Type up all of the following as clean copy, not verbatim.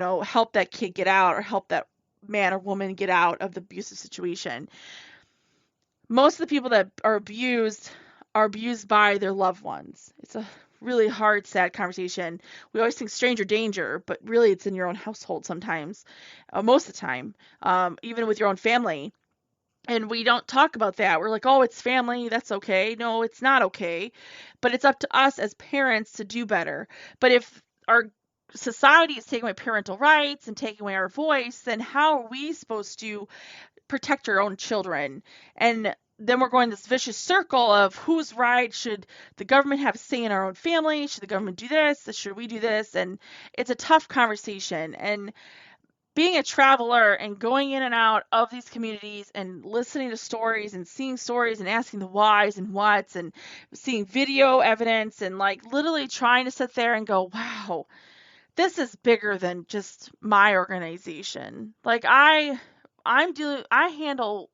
help that kid get out or help that man or woman get out of the abusive situation. Most of the people that are abused by their loved ones. It's a really hard, sad conversation. We always think stranger danger, but really it's in your own household sometimes, most of the time, even with your own family. And we don't talk about that. We're like, oh, it's family. That's okay. No, it's not okay. But it's up to us as parents to do better. But if our society is taking away parental rights and taking away our voice, then how are we supposed to protect our own children? And then we're going this vicious circle of whose right should the government have a say in our own family? Should the government do this? Should we do this? And it's a tough conversation. And being a traveler and going in and out of these communities and listening to stories and seeing stories and asking the whys and whats and seeing video evidence and like literally trying to sit there and go, wow, this is bigger than just my organization. Like I handle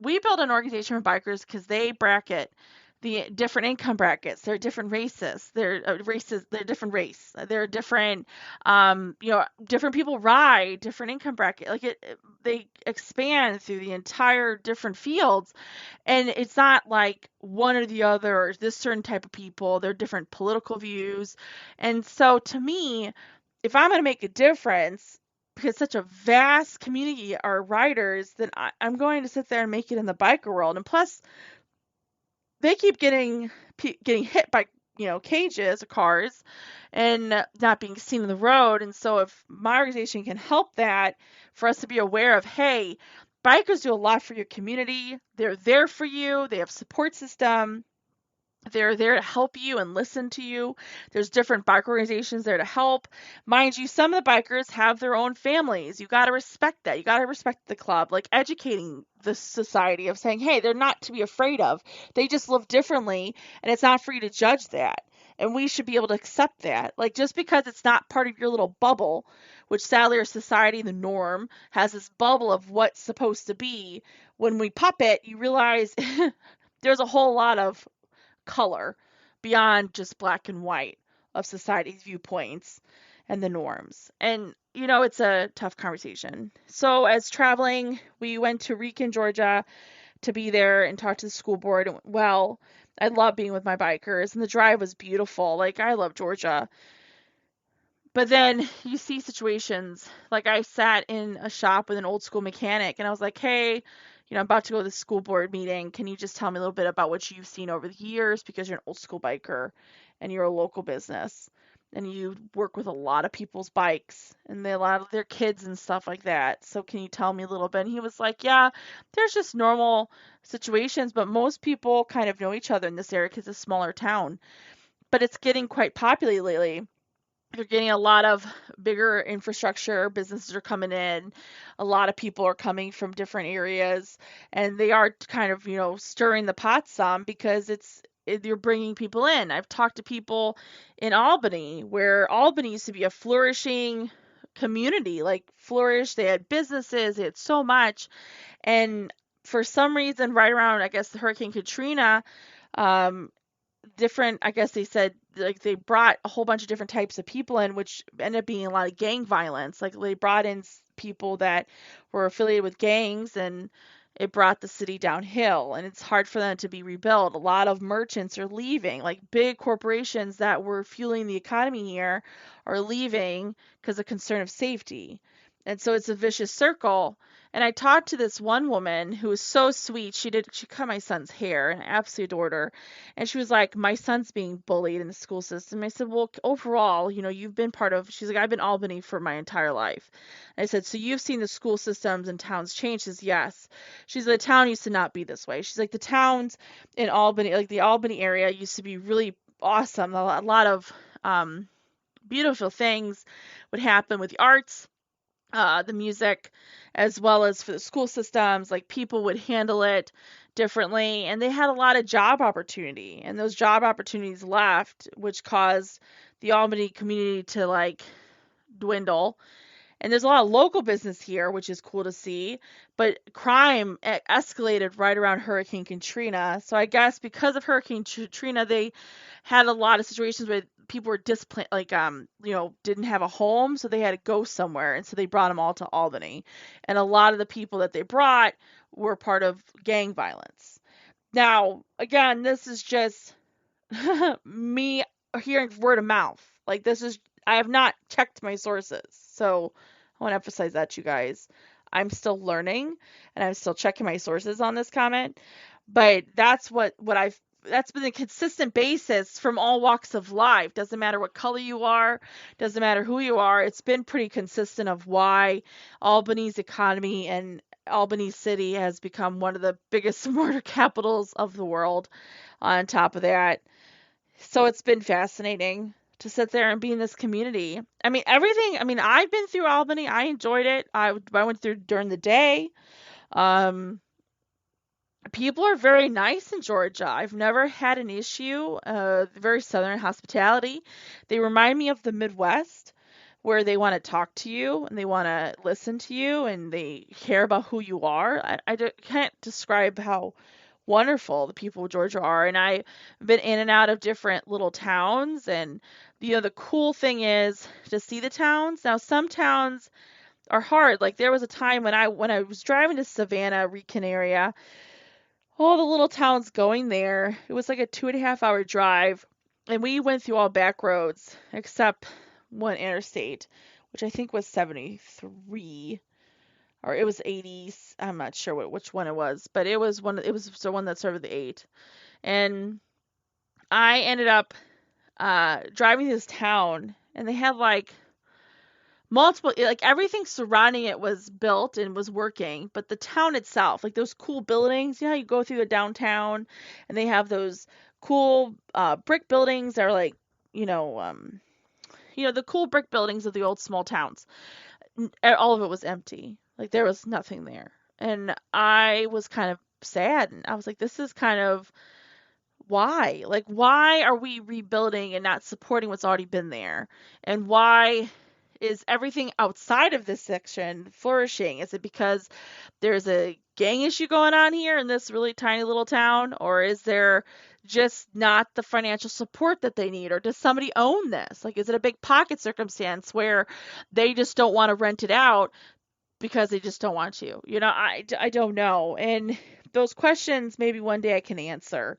we build an organization for bikers because they bracket the different income brackets. They're different races. They're different race. They're different. Different people ride different income bracket. They expand through the entire different fields, and it's not like one or the other or this certain type of people. They're different political views, and so to me, if I'm going to make a difference, because such a vast community are riders, then I'm going to sit there and make it in the biker world. And plus, they keep getting hit by cages or cars and not being seen on the road. And so if my organization can help that, for us to be aware of, hey, bikers do a lot for your community. They're there for you. They have support system. They're there to help you and listen to you. There's different bike organizations there to help. Mind you, some of the bikers have their own families. You got to respect that. You got to respect the club, like educating the society of saying, hey, they're not to be afraid of. They just live differently, and it's not for you to judge that. And we should be able to accept that. Like, just because it's not part of your little bubble, which sadly our society, the norm, has this bubble of what's supposed to be, when we pop it, you realize there's a whole lot of color beyond just black and white of society's viewpoints and the norms. And it's a tough conversation. So as traveling, we went to Rican, Georgia to be there and talk to the school board. Well, I love being with my bikers and the drive was beautiful. Like I love Georgia. But then you see situations like I sat in a shop with an old school mechanic and I was like, hey, I'm about to go to the school board meeting. Can you just tell me a little bit about what you've seen over the years? Because you're an old school biker and you're a local business and you work with a lot of people's bikes and a lot of their kids and stuff like that. So can you tell me a little bit? And he was like, yeah, there's just normal situations, but most people kind of know each other in this area because it's a smaller town. But it's getting quite populated lately. You're getting a lot of bigger infrastructure, businesses are coming in, a lot of people are coming from different areas, and they are kind of, stirring the pot some because you're bringing people in. I've talked to people in Albany, where Albany used to be a flourishing community, like flourished. They had businesses, they had so much, and for some reason, right around, I guess, the Hurricane Katrina, um, I guess they said like they brought a whole bunch of different types of people in, which ended up being a lot of gang violence. Like they brought in people that were affiliated with gangs, and it brought the city downhill, and it's hard for them to be rebuilt. A lot of merchants are leaving, like big corporations that were fueling the economy here are leaving because of concern of safety. And so it's a vicious circle. And I talked to this one woman who was so sweet. She cut my son's hair and I absolutely adored her. And she was like, my son's being bullied in the school system. I said, well, overall, you've been she's like, I've been Albany for my entire life. And I said, so you've seen the school systems and towns change? She says, yes. She's like, the town used to not be this way. She's like, the towns in Albany, like the Albany area used to be really awesome. A lot of beautiful things would happen with the arts, the music, as well as for the school systems. Like people would handle it differently, and they had a lot of job opportunity, and those job opportunities left, which caused the Albany community to like dwindle. And there's a lot of local business here, which is cool to see. But crime escalated right around Hurricane Katrina. So I guess because of Hurricane Katrina, they had a lot of situations where people were displaced, like didn't have a home, so they had to go somewhere, and so they brought them all to Albany. And a lot of the people that they brought were part of gang violence. Now, again, this is just me hearing word of mouth. Like this is I have not checked my sources. So I want to emphasize that to you guys. I'm still learning and I'm still checking my sources on this comment. But that's been a consistent basis from all walks of life. Doesn't matter what color you are, doesn't matter who you are. It's been pretty consistent of why Albany's economy and Albany City has become one of the biggest murder capitals of the world. On top of that, so it's been fascinating to sit there and be in this community. I mean, everything. I mean, I've been through Albany. I enjoyed it. I went through during the day. Um, People are very nice in Georgia. I've never had an issue. Very southern hospitality. They remind me of the Midwest, where they want to talk to you and they want to listen to you and they care about who you are. Can't describe how wonderful the people of Georgia are. And I've been in and out of different little towns. And, the cool thing is to see the towns. Now, some towns are hard. Like there was a time when I was driving to Savannah, Rican area, all the little towns going there. It was like a 2.5 hour drive. And we went through all back roads except one interstate, which I think was 73 or it was 80s. I'm not sure which one it was, but it was the one that started with the 8. And I ended up driving to this town, and they had like multiple, like everything surrounding it was built and was working, but the town itself, like those cool buildings, you know how you go through the downtown and they have those cool brick buildings that are like, the cool brick buildings of the old small towns. All of it was empty. Like there was nothing there. And I was kind of sad. And I was like, this is kind of why? Like, why are we rebuilding and not supporting what's already been there? And why is everything outside of this section flourishing? Is it because there's a gang issue going on here in this really tiny little town? Or is there just not the financial support that they need? Or does somebody own this? Like, is it a big pocket circumstance where they just don't want to rent it out because they just don't want to? I don't know. And those questions, maybe one day I can answer.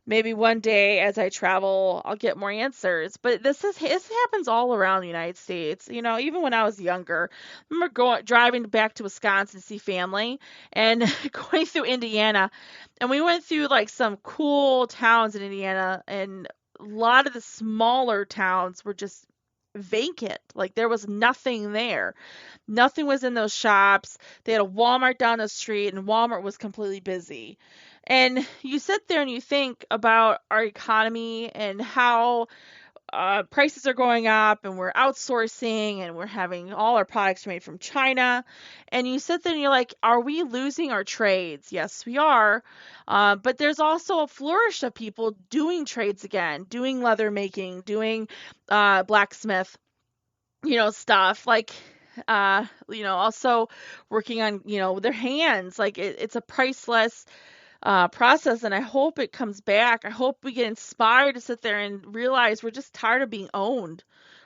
Maybe one day as I travel, I'll get more answers. But this happens all around the United States. Even when I was younger, I remember driving back to Wisconsin to see family and going through Indiana. And we went through like some cool towns in Indiana, and a lot of the smaller towns were just vacant. Like there was nothing there. Nothing was in those shops. They had a Walmart down the street, and Walmart was completely busy. And you sit there and you think about our economy and how prices are going up, and we're outsourcing, and we're having all our products made from China. And you sit there and you're like, are we losing our trades? Yes, we are. But there's also a flourish of people doing trades again, doing leather making, doing blacksmith, stuff like also working on, their hands. Like it's a priceless process, and I hope it comes back. I hope we get inspired to sit there and realize we're just tired of being owned.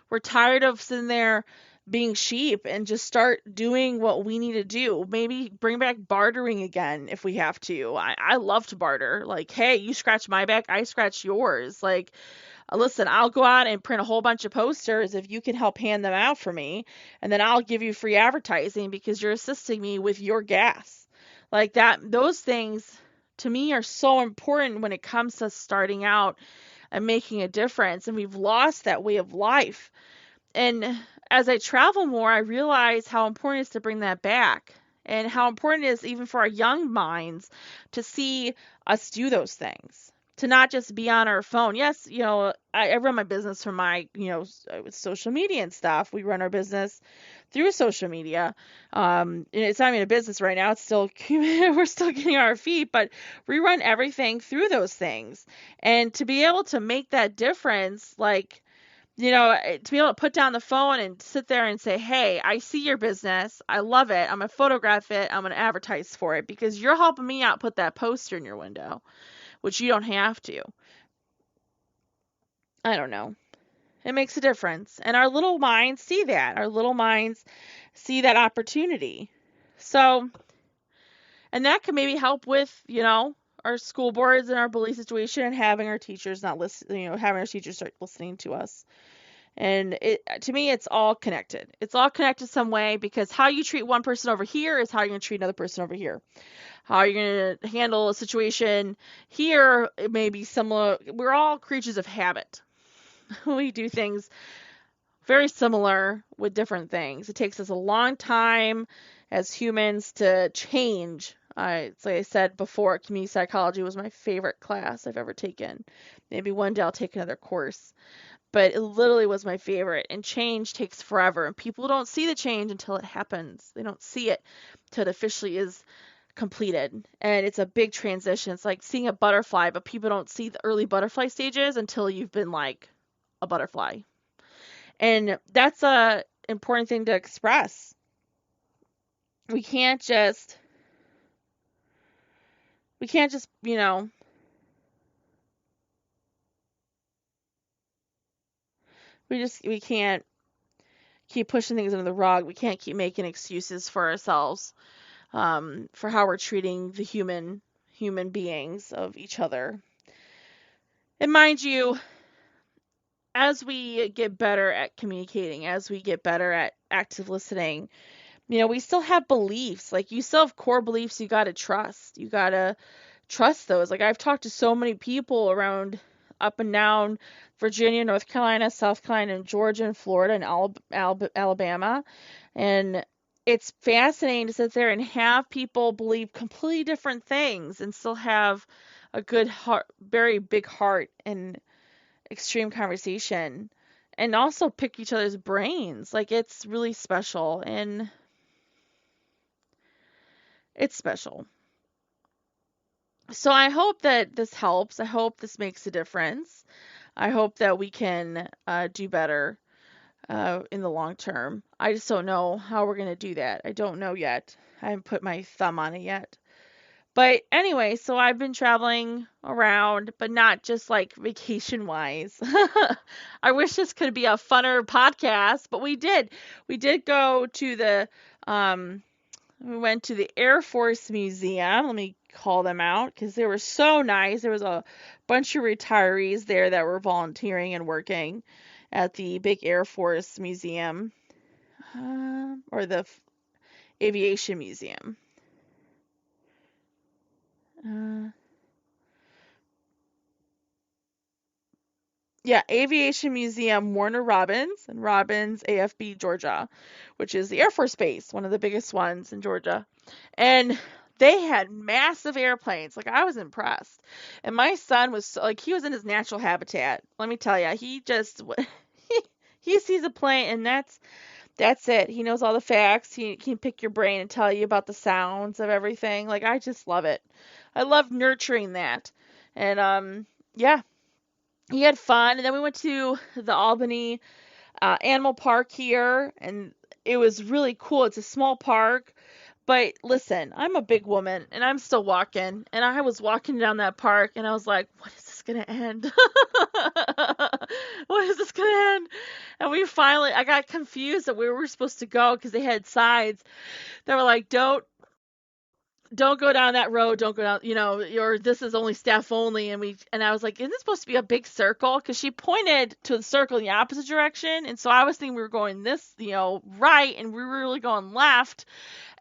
We're tired of sitting there being sheep and just start doing what we need to do. Maybe bring back bartering again if we have to. I love to barter. Like, hey, you scratch my back, I scratch yours. Like, listen, I'll go out and print a whole bunch of posters if you can help hand them out for me, and then I'll give you free advertising because you're assisting me with your gas. Like that, those things to me are so important when it comes to starting out and making a difference. And we've lost that way of life. And as I travel more, I realize how important it is to bring that back, and how important it is even for our young minds to see us do those things, to not just be on our phone. Yes, I run my business from my, social media and stuff. We run our business through social media. It's not even a business right now. It's still, we're still getting our feet, but we run everything through those things. And to be able to make that difference, like, To be able to put down the phone and sit there and say, hey, I see your business. I love it. I'm going to photograph it. I'm going to advertise for it because you're helping me out put that poster in your window, which you don't have to. I don't know. It makes a difference. And our little minds see that. Our little minds see that opportunity. So, and that can maybe help with, our school boards and our bully situation and having our teachers not listen, having our teachers start listening to us. And to me, it's all connected. It's all connected some way because how you treat one person over here is how you're going to treat another person over here. How you're going to handle a situation here, it may be similar. We're all creatures of habit. We do things very similar with different things. It takes us a long time as humans to change. It's like I said before, community psychology was my favorite class I've ever taken. Maybe one day I'll take another course. But it literally was my favorite. And change takes forever. And people don't see the change until it happens. They don't see it until it officially is completed. And it's a big transition. It's like seeing a butterfly, but people don't see the early butterfly stages until you've been like a butterfly. And that's a important thing to express. We can't just we can't just, we can't keep pushing things under the rug. We can't keep making excuses for ourselves, for how we're treating the human beings of each other. And mind you, as we get better at communicating, as we get better at active listening, we still have beliefs. Like you still have core beliefs you got to trust. You got to trust those. Like I've talked to so many people around up and down Virginia, North Carolina, South Carolina, and Georgia, and Florida, and Alabama. And it's fascinating to sit there and have people believe completely different things and still have a good heart, very big heart, and extreme conversation. And also pick each other's brains. Like it's really special. And it's special. So I hope that this helps. I hope this makes a difference. I hope that we can do better in the long term. I just don't know how we're going to do that. I don't know yet. I haven't put my thumb on it yet. But anyway, so I've been traveling around, but not just like vacation wise. I wish this could be a funner podcast, but we did. We did go to we went to the Air Force Museum. Let me call them out because they were so nice. There was a bunch of retirees there that were volunteering and working at the big Air Force Museum, or the Aviation Museum. Yeah, Aviation Museum, Warner Robins, and Robins, AFB, Georgia, which is the Air Force Base, one of the biggest ones in Georgia. And they had massive airplanes. Like, I was impressed. And my son was like, he was in his natural habitat. Let me tell you, he just, he sees a plane, and that's it. He knows all the facts. He can pick your brain and tell you about the sounds of everything. Like, I just love it. I love nurturing that. And, yeah, he had fun. And then we went to the Albany Animal Park here, and it was really cool. It's a small park. But listen, I'm a big woman and I'm still walking. And I was walking down that park and I was like, when is this going to end? When is this going to end? And I got confused that we were supposed to go because they had signs that were like, don't go down that road. Don't go down, or this is only staff only. And I was like, isn't this supposed to be a big circle? Because she pointed to the circle in the opposite direction. And so I was thinking we were going this, right. And we were really going left.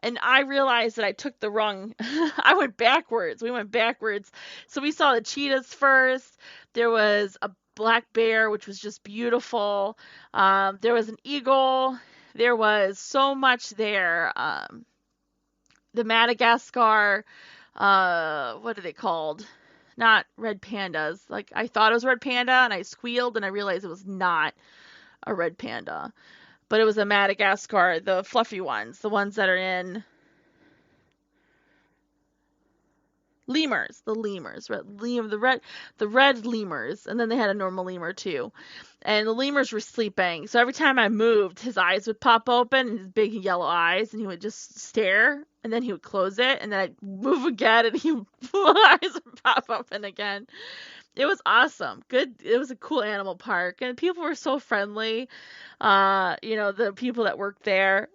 And I realized that I took the wrong, I went backwards. We went backwards. So we saw the cheetahs first. There was a black bear, which was just beautiful. There was an eagle. There was so much there. The Madagascar, what are they called? Not red pandas. Like, I thought it was red panda, and I squealed, and I realized it was not a red panda. But it was a Madagascar, the fluffy ones, the ones that are in Lemurs, the lemurs, the red lemurs, and then they had a normal lemur too. And the lemurs were sleeping, so every time I moved, his eyes would pop open, and his big yellow eyes, and he would just stare, and then he would close it, and then I'd move again, and his eyes would pop open again. It was awesome. Good. It was a cool animal park, and people were so friendly. The people that worked there.